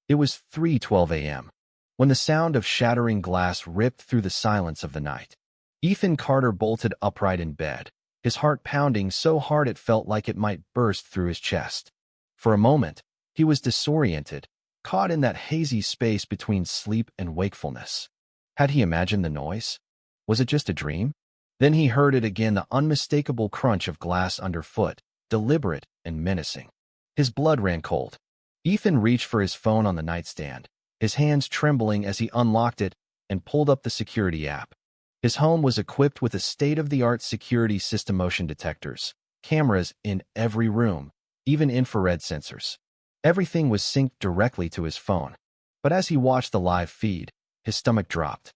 It was 3:12 a.m. when the sound of shattering glass ripped through the silence of the night. Ethan Carter bolted upright in bed, his heart pounding so hard it felt like it might burst through his chest. For a moment, he was disoriented, caught in that hazy space between sleep and wakefulness. Had he imagined the noise? Was it just a dream? Then he heard it again, the unmistakable crunch of glass underfoot, deliberate and menacing. His blood ran cold. Ethan reached for his phone on the nightstand, his hands trembling as he unlocked it and pulled up the security app. His home was equipped with a state-of-the-art security system, motion detectors, cameras in every room, even infrared sensors. Everything was synced directly to his phone. But as he watched the live feed, his stomach dropped.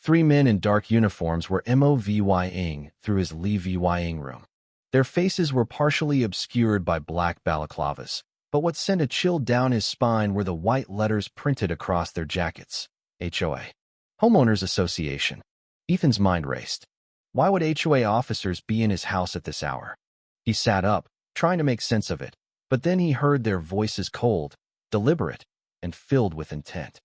3 men in dark uniforms were moving through his living room. Their faces were partially obscured by black balaclavas, but what sent a chill down his spine were the white letters printed across their jackets. HOA. Homeowners Association. Ethan's mind raced. Why would HOA officers be in his house at this hour? He sat up, trying to make sense of it, but then he heard their voices, cold, deliberate, and filled with intent.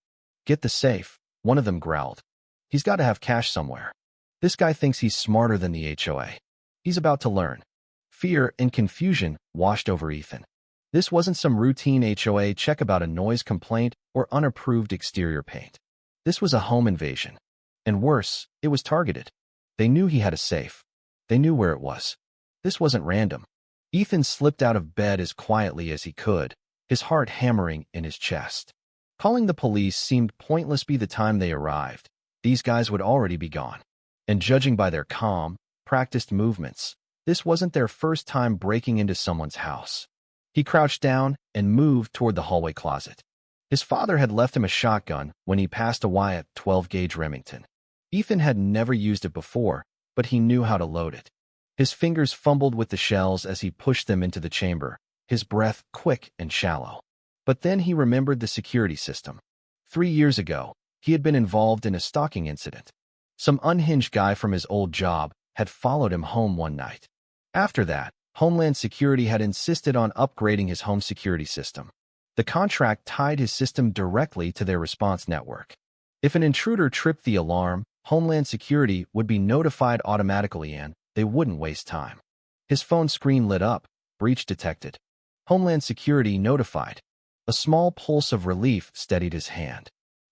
"Get the safe," one of them growled. "He's got to have cash somewhere. This guy thinks he's smarter than the HOA. He's about to learn." Fear and confusion washed over Ethan. This wasn't some routine HOA check about a noise complaint or unapproved exterior paint. This was a home invasion. And worse, it was targeted. They knew he had a safe. They knew where it was. This wasn't random. Ethan slipped out of bed as quietly as he could, his heart hammering in his chest. Calling the police seemed pointless. By the time they arrived, these guys would already be gone. And judging by their calm, practiced movements, this wasn't their first time breaking into someone's house. He crouched down and moved toward the hallway closet. His father had left him a shotgun when he passed a Wyatt 12-gauge Remington. Ethan had never used it before, but he knew how to load it. His fingers fumbled with the shells as he pushed them into the chamber, his breath quick and shallow. But then he remembered the security system. 3 years ago, he had been involved in a stalking incident. Some unhinged guy from his old job had followed him home one night. After that, Homeland Security had insisted on upgrading his home security system. The contract tied his system directly to their response network. If an intruder tripped the alarm, Homeland Security would be notified automatically and they wouldn't waste time. His phone screen lit up, breach detected. Homeland Security notified. A small pulse of relief steadied his hand.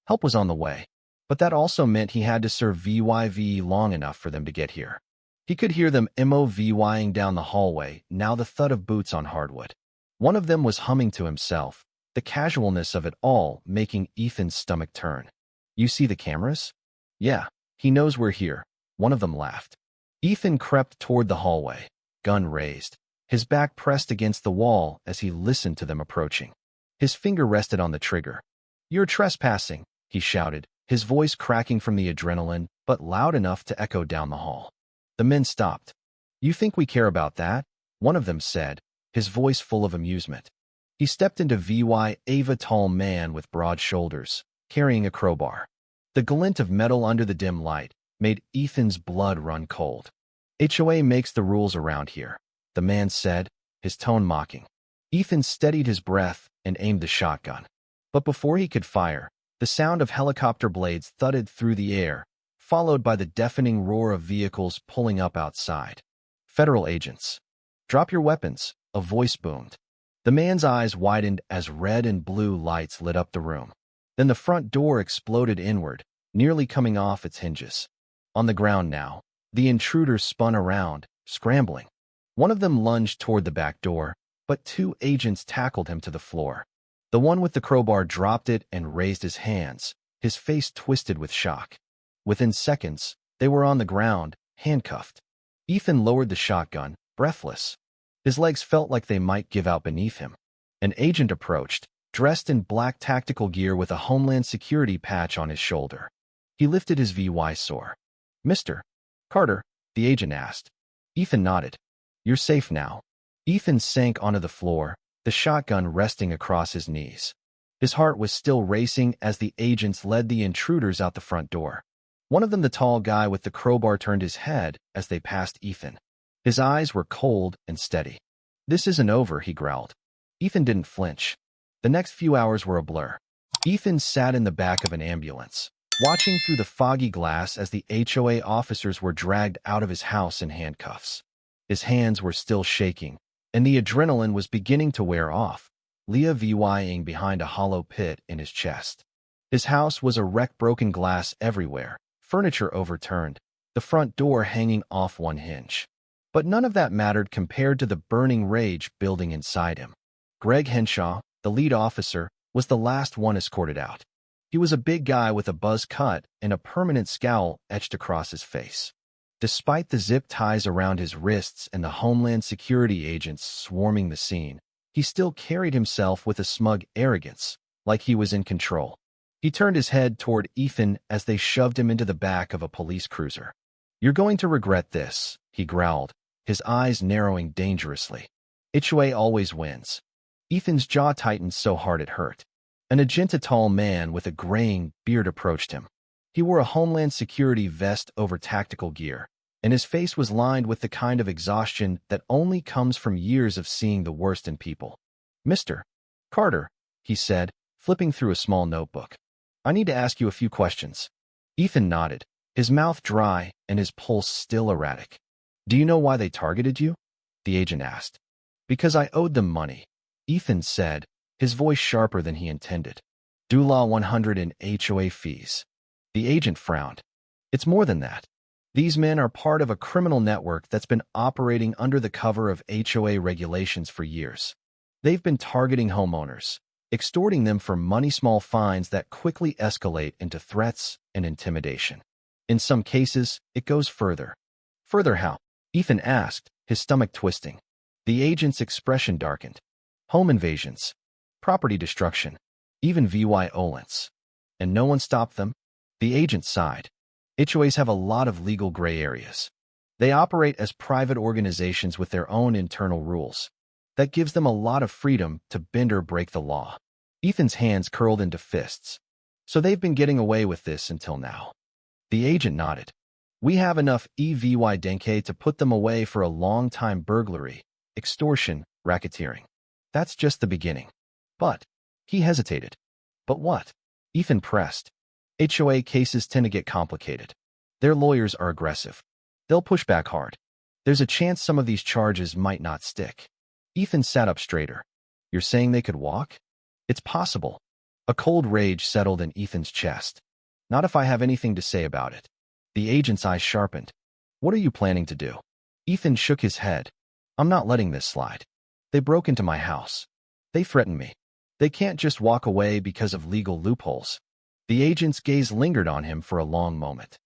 Help was on the way, but that also meant he had to survive long enough for them to get here. He could hear them moving down the hallway, now the thud of boots on hardwood. One of them was humming to himself, the casualness of it all making Ethan's stomach turn. "You see the cameras?" "Yeah, he knows we're here," one of them laughed. Ethan crept toward the hallway, gun raised, his back pressed against the wall as he listened to them approaching. His finger rested on the trigger. "You're trespassing," he shouted, his voice cracking from the adrenaline, but loud enough to echo down the hall. The men stopped. "You think we care about that?" one of them said, his voice full of amusement. He stepped into a tall man with broad shoulders, carrying a crowbar. The glint of metal under the dim light made Ethan's blood run cold. "HOA makes the rules around here," the man said, his tone mocking. Ethan steadied his breath and aimed the shotgun. But before he could fire, the sound of helicopter blades thudded through the air, followed by the deafening roar of vehicles pulling up outside. "Federal agents." "Drop your weapons," a voice boomed. The man's eyes widened as red and blue lights lit up the room. Then the front door exploded inward, nearly coming off its hinges. On the ground now, the intruders spun around, scrambling. One of them lunged toward the back door, but 2 agents tackled him to the floor. The one with the crowbar dropped it and raised his hands, his face twisted with shock. Within seconds, they were on the ground, handcuffed. Ethan lowered the shotgun, breathless. His legs felt like they might give out beneath him. An agent approached, dressed in black tactical gear with a Homeland Security patch on his shoulder. He lifted his sword. "Mr. Carter?" the agent asked. Ethan nodded. "You're safe now." Ethan sank onto the floor, the shotgun resting across his knees. His heart was still racing as the agents led the intruders out the front door. One of them, the tall guy with the crowbar, turned his head as they passed Ethan. His eyes were cold and steady. "This isn't over," he growled. Ethan didn't flinch. The next few hours were a blur. Ethan sat in the back of an ambulance, watching through the foggy glass as the HOA officers were dragged out of his house in handcuffs. His hands were still shaking, and the adrenaline was beginning to wear off, Leah vying behind a hollow pit in his chest. His house was a wreck, broken glass everywhere, furniture overturned, the front door hanging off one hinge. But none of that mattered compared to the burning rage building inside him. Greg Henshaw, the lead officer, was the last one escorted out. He was a big guy with a buzz cut and a permanent scowl etched across his face. Despite the zip ties around his wrists and the Homeland Security agents swarming the scene, he still carried himself with a smug arrogance, like he was in control. He turned his head toward Ethan as they shoved him into the back of a police cruiser. "You're going to regret this," he growled, his eyes narrowing dangerously. "HOA always wins." Ethan's jaw tightened so hard it hurt. An tall man with a graying beard approached him. He wore a Homeland Security vest over tactical gear, and his face was lined with the kind of exhaustion that only comes from years of seeing the worst in people. "Mr. Carter," he said, flipping through a small notebook. "I need to ask you a few questions." Ethan nodded, his mouth dry and his pulse still erratic. "Do you know why they targeted you?" the agent asked. "Because I owed them money," Ethan said, his voice sharper than he intended. "Do Law 100 in HOA fees." The agent frowned. "It's more than that. These men are part of a criminal network that's been operating under the cover of HOA regulations for years. They've been targeting homeowners, extorting them for money, small fines that quickly escalate into threats and intimidation. In some cases, it goes further." "Further how?" Ethan asked, his stomach twisting. The agent's expression darkened. "Home invasions, property destruction, even violence. And no one stopped them?" The agent sighed. "HOAs have a lot of legal gray areas. They operate as private organizations with their own internal rules. That gives them a lot of freedom to bend or break the law." Ethan's hands curled into fists. "So they've been getting away with this until now." The agent nodded. "We have enough evidence to put them away for a long time: burglary, extortion, racketeering. That's just the beginning." "But," he hesitated. "But what?" Ethan pressed. "HOA cases tend to get complicated. Their lawyers are aggressive. They'll push back hard. There's a chance some of these charges might not stick." Ethan sat up straighter. "You're saying they could walk?" "It's possible." A cold rage settled in Ethan's chest. "Not if I have anything to say about it." The agent's eyes sharpened. "What are you planning to do?" Ethan shook his head. "I'm not letting this slide. They broke into my house. They threatened me. They can't just walk away because of legal loopholes." The agent's gaze lingered on him for a long moment.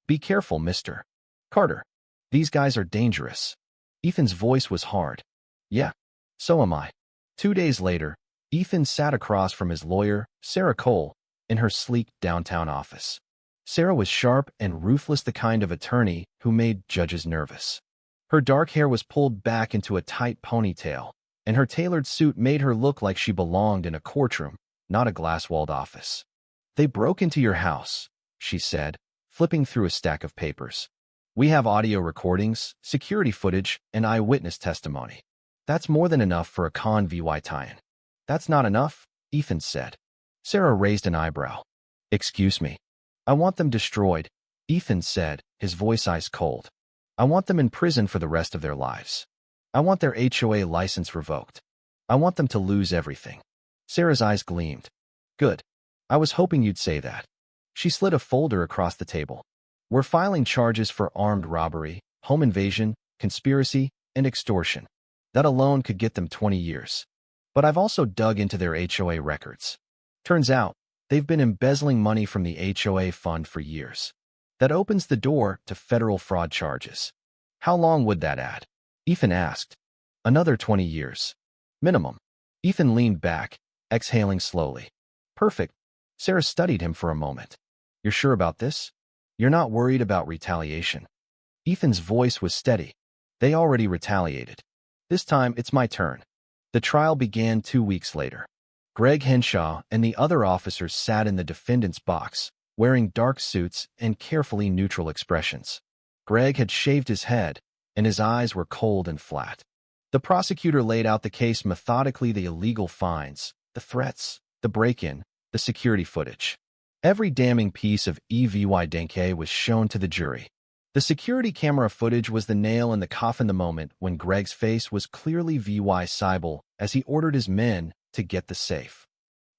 "Be careful, Mr. Carter. These guys are dangerous." Ethan's voice was hard. "Yeah, so am I." 2 days later, Ethan sat across from his lawyer, Sarah Cole, in her sleek downtown office. Sarah was sharp and ruthless, the kind of attorney who made judges nervous. Her dark hair was pulled back into a tight ponytail, and her tailored suit made her look like she belonged in a courtroom, not a glass-walled office. "They broke into your house," she said, flipping through a stack of papers. "We have audio recordings, security footage, and eyewitness testimony. That's more than enough for a convoy tie-in." "That's not enough," Ethan said. Sarah raised an eyebrow. "Excuse me. I want them destroyed," Ethan said, his voice ice cold. "I want them in prison for the rest of their lives. I want their HOA license revoked. I want them to lose everything." Sarah's eyes gleamed. "Good. I was hoping you'd say that." She slid a folder across the table. "We're filing charges for armed robbery, home invasion, conspiracy, and extortion. That alone could get them 20 years. But I've also dug into their HOA records. Turns out, they've been embezzling money from the HOA fund for years. That opens the door to federal fraud charges." "How long would that add?" Ethan asked. "Another 20 years. Minimum." Ethan leaned back, exhaling slowly. "Perfect." Sarah studied him for a moment. "You're sure about this? You're not worried about retaliation?" Ethan's voice was steady. "They already retaliated. This time, it's my turn." The trial began 2 weeks later. Greg Henshaw and the other officers sat in the defendant's box, wearing dark suits and carefully neutral expressions. Greg had shaved his head, and his eyes were cold and flat. The prosecutor laid out the case methodically: the illegal fines, the threats, the break-in, the security footage. Every damning piece of evidence was shown to the jury. The security camera footage was the nail in the coffin, the moment when Greg's face was clearly visible as he ordered his men to get the safe.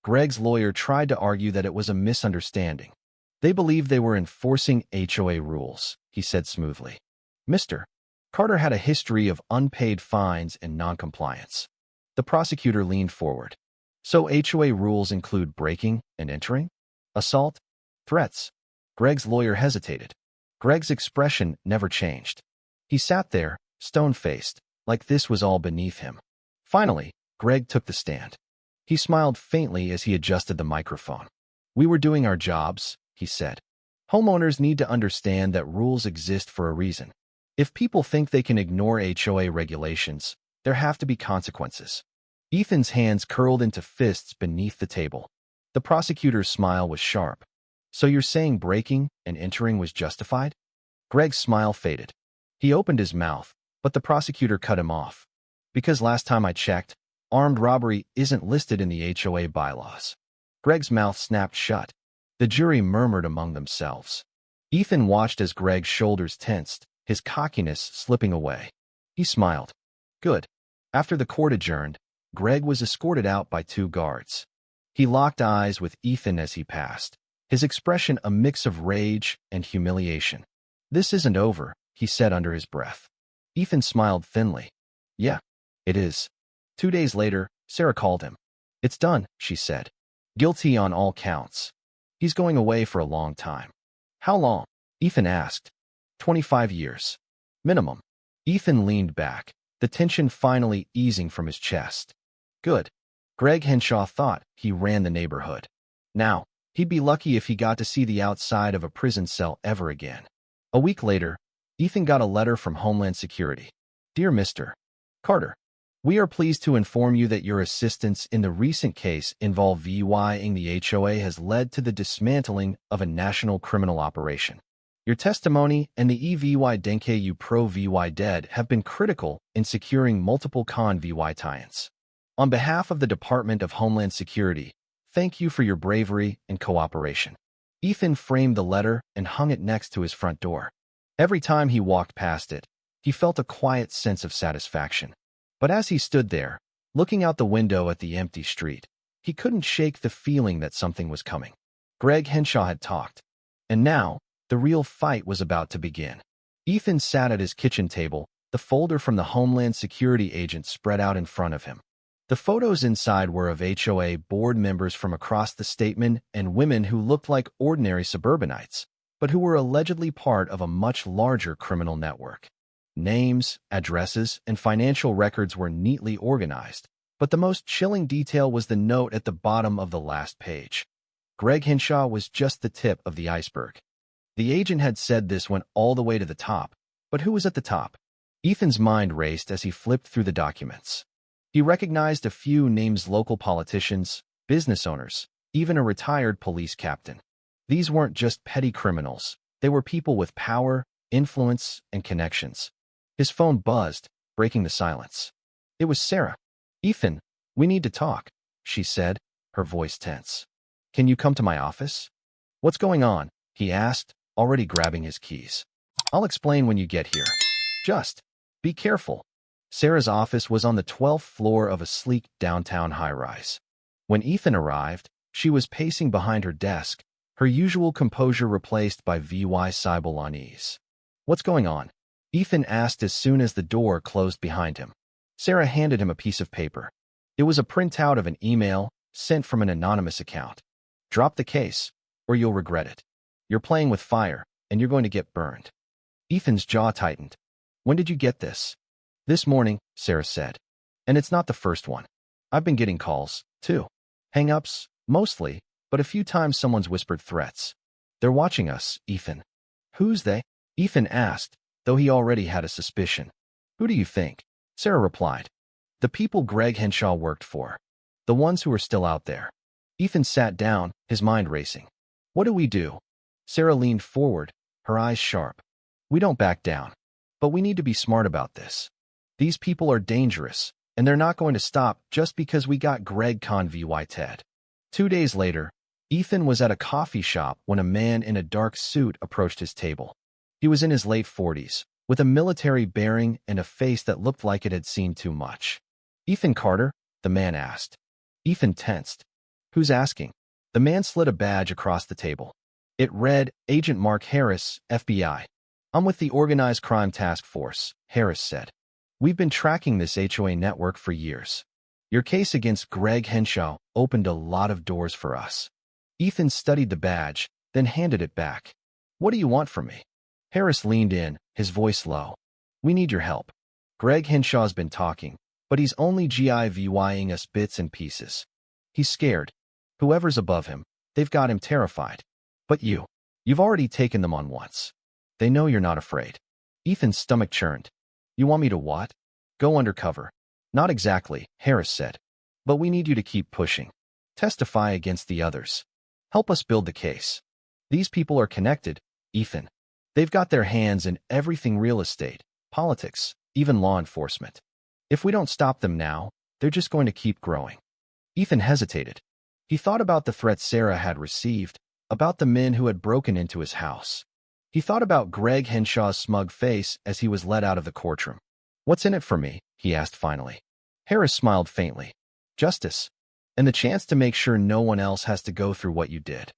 Greg's lawyer tried to argue that it was a misunderstanding. They believed they were enforcing HOA rules, he said smoothly. Mr. Carter had a history of unpaid fines and noncompliance. The prosecutor leaned forward. So HOA rules include breaking and entering? Assault? Threats? Greg's lawyer hesitated. Greg's expression never changed. He sat there, stone-faced, like this was all beneath him. Finally, Greg took the stand. He smiled faintly as he adjusted the microphone. We were doing our jobs, he said. Homeowners need to understand that rules exist for a reason. If people think they can ignore HOA regulations, there have to be consequences. Ethan's hands curled into fists beneath the table. The prosecutor's smile was sharp. So you're saying breaking and entering was justified? Greg's smile faded. He opened his mouth, but the prosecutor cut him off. Because last time I checked, armed robbery isn't listed in the HOA bylaws. Greg's mouth snapped shut. The jury murmured among themselves. Ethan watched as Greg's shoulders tensed, his cockiness slipping away. He smiled. Good. After the court adjourned, Greg was escorted out by 2 guards. He locked eyes with Ethan as he passed, his expression a mix of rage and humiliation. This isn't over, he said under his breath. Ethan smiled thinly. Yeah, it is. 2 days later, Sarah called him. It's done, she said. Guilty on all counts. He's going away for a long time. How long? Ethan asked. 25 years. Minimum. Ethan leaned back, the tension finally easing from his chest. Good. Greg Henshaw thought he ran the neighborhood. Now, he'd be lucky if he got to see the outside of a prison cell ever again. A week later, Ethan got a letter from Homeland Security. Dear Mr. Carter, we are pleased to inform you that your assistance in the recent case involving the HOA has led to the dismantling of a national criminal operation. Your testimony and the evidence you provided have been critical in securing multiple convict tie-ins. On behalf of the Department of Homeland Security, thank you for your bravery and cooperation. Ethan framed the letter and hung it next to his front door. Every time he walked past it, he felt a quiet sense of satisfaction. But as he stood there, looking out the window at the empty street, he couldn't shake the feeling that something was coming. Greg Henshaw had talked, and now the real fight was about to begin. Ethan sat at his kitchen table, the folder from the Homeland Security agent spread out in front of him. The photos inside were of HOA board members from across the state, men and women who looked like ordinary suburbanites, but who were allegedly part of a much larger criminal network. Names, addresses, and financial records were neatly organized, but the most chilling detail was the note at the bottom of the last page. Greg Henshaw was just the tip of the iceberg. The agent had said this went all the way to the top, but who was at the top? Ethan's mind raced as he flipped through the documents. He recognized a few names: local politicians, business owners, even a retired police captain. These weren't just petty criminals. They were people with power, influence, and connections. His phone buzzed, breaking the silence. It was Sarah. Ethan, we need to talk, she said, her voice tense. Can you come to my office? What's going on? He asked, already grabbing his keys. I'll explain when you get here. Just be careful. Sarah's office was on the 12th floor of a sleek downtown high-rise. When Ethan arrived, she was pacing behind her desk, her usual composure replaced by visible unease. What's going on? Ethan asked as soon as the door closed behind him. Sarah handed him a piece of paper. It was a printout of an email sent from an anonymous account. Drop the case, or you'll regret it. You're playing with fire, and you're going to get burned. Ethan's jaw tightened. When did you get this? This morning, Sarah said. And it's not the first one. I've been getting calls, too. Hang-ups, mostly, but a few times someone's whispered threats. They're watching us, Ethan. Who's they? Ethan asked, though he already had a suspicion. Who do you think? Sarah replied. The people Greg Henshaw worked for. The ones who are still out there. Ethan sat down, his mind racing. What do we do? Sarah leaned forward, her eyes sharp. We don't back down. But we need to be smart about this. These people are dangerous, and they're not going to stop just because we got Greg convicted. 2 days later, Ethan was at a coffee shop when a man in a dark suit approached his table. He was in his late 40s, with a military bearing and a face that looked like it had seen too much. "Ethan Carter?" the man asked. Ethan tensed. "Who's asking?" The man slid a badge across the table. It read, "Agent Mark Harris, FBI. I'm with the Organized Crime Task Force," Harris said. "We've been tracking this HOA network for years. Your case against Greg Henshaw opened a lot of doors for us." Ethan studied the badge, then handed it back. "What do you want from me?" Harris leaned in, his voice low. "We need your help. Greg Henshaw's been talking, but he's only giving us bits and pieces. He's scared. Whoever's above him, they've got him terrified. But you've already taken them on once. They know you're not afraid." Ethan's stomach churned. "You want me to what?" "Go undercover." "Not exactly," Harris said. "But we need you to keep pushing. Testify against the others. Help us build the case. These people are connected, Ethan. They've got their hands in everything: real estate, politics, even law enforcement. If we don't stop them now, they're just going to keep growing." Ethan hesitated. He thought about the threats Sarah had received, about the men who had broken into his house. He thought about Greg Henshaw's smug face as he was led out of the courtroom. "What's in it for me?" he asked finally. Harris smiled faintly. "Justice. And the chance to make sure no one else has to go through what you did."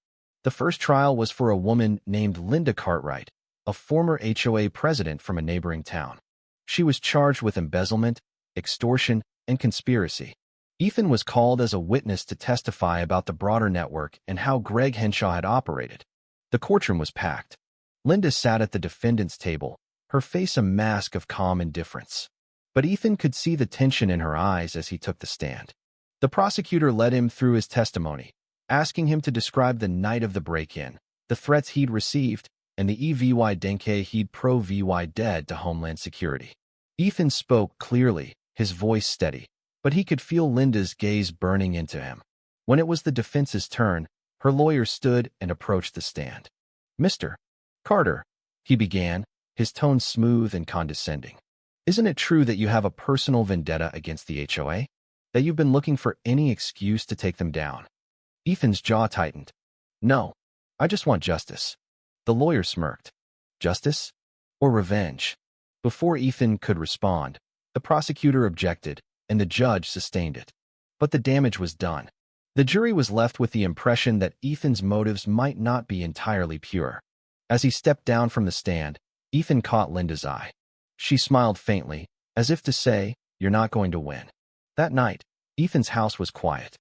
The first trial was for a woman named Linda Cartwright, a former HOA president from a neighboring town. She was charged with embezzlement, extortion, and conspiracy. Ethan was called as a witness to testify about the broader network and how Greg Henshaw had operated. The courtroom was packed. Linda sat at the defendant's table, her face a mask of calm indifference. But Ethan could see the tension in her eyes as he took the stand. The prosecutor led him through his testimony, asking him to describe the night of the break-in, the threats he'd received, and the evidence he'd provided to Homeland Security. Ethan spoke clearly, his voice steady, but he could feel Linda's gaze burning into him. When it was the defense's turn, her lawyer stood and approached the stand. "Mr. Carter," he began, his tone smooth and condescending. "Isn't it true that you have a personal vendetta against the HOA? That you've been looking for any excuse to take them down?" Ethan's jaw tightened. "No, I just want justice." The lawyer smirked. "Justice? Or revenge?" Before Ethan could respond, the prosecutor objected, and the judge sustained it. But the damage was done. The jury was left with the impression that Ethan's motives might not be entirely pure. As he stepped down from the stand, Ethan caught Linda's eye. She smiled faintly, as if to say, "You're not going to win." That night, Ethan's house was quiet.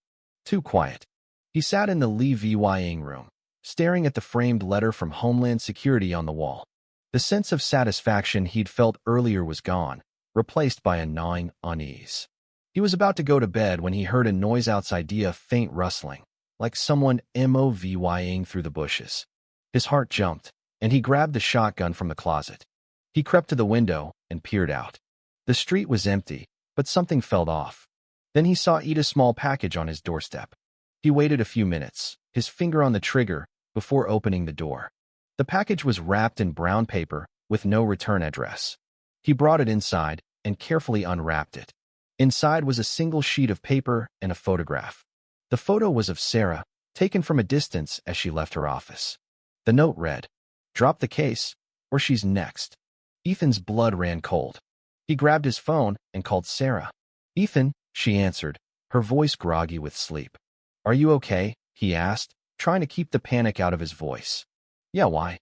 Too quiet. He sat in the living room, staring at the framed letter from Homeland Security on the wall. The sense of satisfaction he'd felt earlier was gone, replaced by a gnawing unease. He was about to go to bed when he heard a noise outside, a faint rustling, like someone moving through the bushes. His heart jumped, and he grabbed the shotgun from the closet. He crept to the window and peered out. The street was empty, but something felt off. Then he saw Eda's small package on his doorstep. He waited a few minutes, his finger on the trigger, before opening the door. The package was wrapped in brown paper with no return address. He brought it inside and carefully unwrapped it. Inside was a single sheet of paper and a photograph. The photo was of Sarah, taken from a distance as she left her office. The note read, "Drop the case, or she's next." Ethan's blood ran cold. He grabbed his phone and called Sarah. "Ethan," she answered, her voice groggy with sleep. "Are you okay?" he asked, trying to keep the panic out of his voice. "Yeah, why?"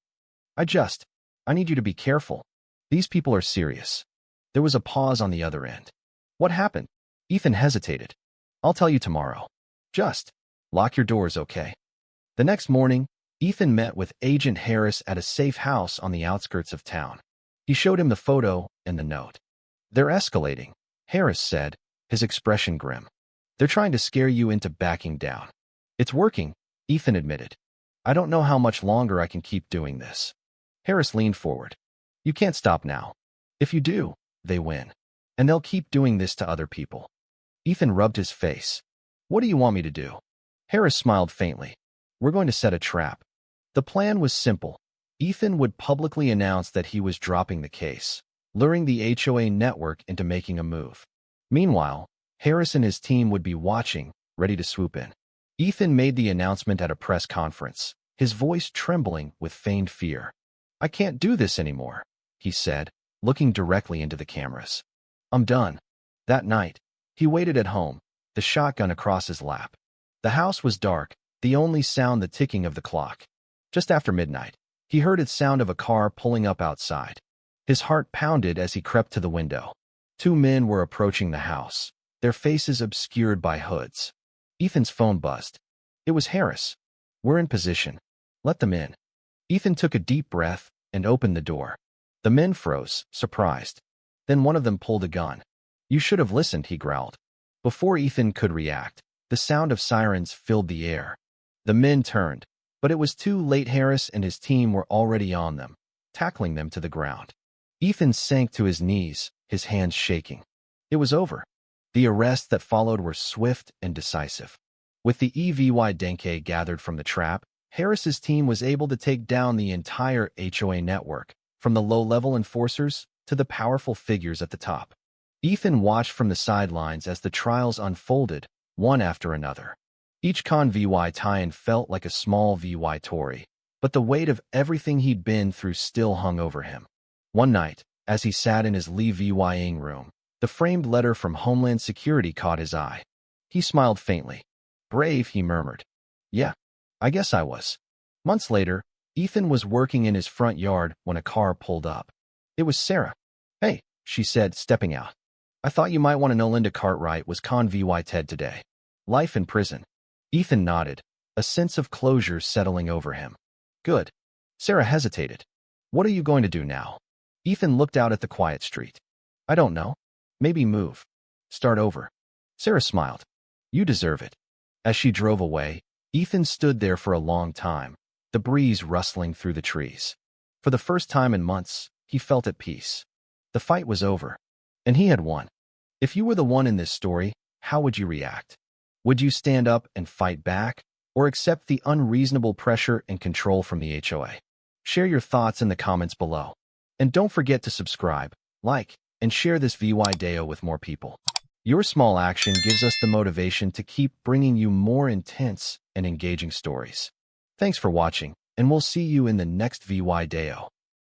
I need you to be careful. These people are serious." There was a pause on the other end. "What happened?" Ethan hesitated. "I'll tell you tomorrow. Just lock your doors, okay?" The next morning, Ethan met with Agent Harris at a safe house on the outskirts of town. He showed him the photo and the note. "They're escalating," Harris said, his expression grim. "They're trying to scare you into backing down." "It's working," Ethan admitted. "I don't know how much longer I can keep doing this." Harris leaned forward. "You can't stop now. If you do, they win. And they'll keep doing this to other people." Ethan rubbed his face. "What do you want me to do?" Harris smiled faintly. "We're going to set a trap." The plan was simple. Ethan would publicly announce that he was dropping the case, luring the HOA network into making a move. Meanwhile, Harris and his team would be watching, ready to swoop in. Ethan made the announcement at a press conference, his voice trembling with feigned fear. "I can't do this anymore," he said, looking directly into the cameras. "I'm done." That night, he waited at home, the shotgun across his lap. The house was dark, the only sound the ticking of the clock. Just after midnight, he heard the sound of a car pulling up outside. His heart pounded as he crept to the window. Two men were approaching the house, their faces obscured by hoods. Ethan's phone buzzed. It was Harris. "We're in position. Let them in." Ethan took a deep breath and opened the door. The men froze, surprised. Then one of them pulled a gun. "You should have listened," he growled. Before Ethan could react, the sound of sirens filled the air. The men turned, but it was too late. Harris and his team were already on them, tackling them to the ground. Ethan sank to his knees, his hands shaking. It was over. The arrests that followed were swift and decisive. With the EVY Denke gathered from the trap, Harris's team was able to take down the entire HOA network, from the low-level enforcers to the powerful figures at the top. Ethan watched from the sidelines as the trials unfolded, one after another. Each VY tie-in felt like a small VY Tory, but the weight of everything he'd been through still hung over him. One night, as he sat in his Lee VYing room, the framed letter from Homeland Security caught his eye. He smiled faintly. "Brave," he murmured. "Yeah, I guess I was." Months later, Ethan was working in his front yard when a car pulled up. It was Sarah. "Hey," she said, stepping out. "I thought you might want to know Linda Cartwright was VY Ted today. Life in prison." Ethan nodded, a sense of closure settling over him. "Good." Sarah hesitated. "What are you going to do now?" Ethan looked out at the quiet street. "I don't know. Maybe move. Start over." Sarah smiled. "You deserve it." As she drove away, Ethan stood there for a long time, the breeze rustling through the trees. For the first time in months, he felt at peace. The fight was over, and he had won. If you were the one in this story, how would you react? Would you stand up and fight back, or accept the unreasonable pressure and control from the HOA? Share your thoughts in the comments below. And don't forget to subscribe, like, and share this video with more people. Your small action gives us the motivation to keep bringing you more intense and engaging stories. Thanks for watching, and we'll see you in the next video.